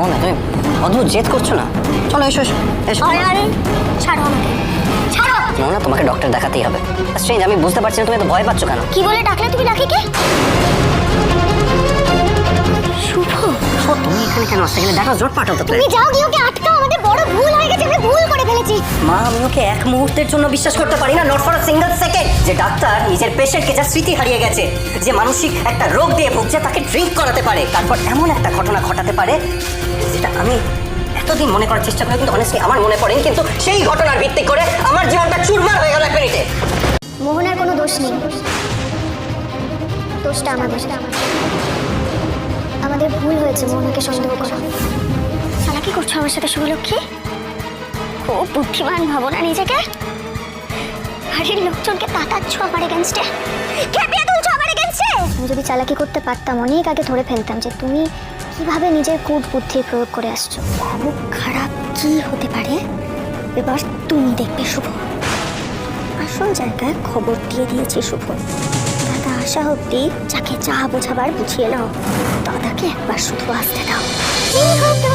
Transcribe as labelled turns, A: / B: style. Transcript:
A: মোহনা, তুমি অদ্ভুত জেদ করছো না? চলো এসো এসো এসো।
B: আরে ছাড়ো আমাকে, ছাড়ো।
A: মোহনা, তোমাকে ডক্টর দেখাতেই হবে। স্ট্রেঞ্জ, আমি বুঝতে পারছি না তুমি এত ভয় পাচ্ছ কেন।
B: কি বলে ডাকলে তুমি লাকিকে? শুভ,
A: তুমি এখানে কেন আসতে গেলে? দেখো জোট পাঠাও তো।
B: তুমি যাও গিয়ে ওকে আটকাও, আমাদের বড় ভুল হয়ে গেছে, আমরা ভুল করে ফেলেছি।
A: মা, আমি ওকে এক মুহূর্তের জন্য বিশ্বাস করতে পারি না, not for a single second. যে ডাক্তার নিজের পেশেন্টকে যা স্মৃতি হারিয়ে গেছে, যে মানসিক একটা রোগ দিয়ে ভুগছে, তাকে ড্রিঙ্ক করাতে পারে, তারপর এমন একটা ঘটনা ঘটাতে পারে যেটা আমি এতদিন মনে করার চেষ্টা করি, কিন্তু অনেস্টলি আমার মনে পড়েনি। কিন্তু সেই ঘটনার ভিত্তি করে আমার জীবনটা চুরমার হয়ে গেল এক মিনিটে।
B: মোহনার কোনো দোষ নেই, দোষটা আমাদের। আমাদের ভুল হয়েছে মোহনাকে সন্দেহ করা। সালা কি করছো আমার সাথে শুভলক্ষ্মী? খুব বুদ্ধিমান ভাবো না নিজেকে? বাড়ির লোকজনকে পাঠাচ্ছ আমার এগেনস্টে, খেপিয়ে তুলছো আমার এগেনস্টে। আমি যদি চালাকি করতে পারতাম অনেক আগে ধরে ফেলতাম যে তুমি কিভাবে নিজের কূট বুদ্ধি প্রয়োগ করে আসছো। খুব খারাপ কি হতে পারে এবার তুমি দেখবে শুভ। আসল জায়গায় খবর দিয়ে দিয়েছি শুভ। দাদা আসা অব্দি যাকে যা বোঝাবার বুঝিয়ে নাও, দাদাকে একবার শুধু আসতে দাও। কি হতো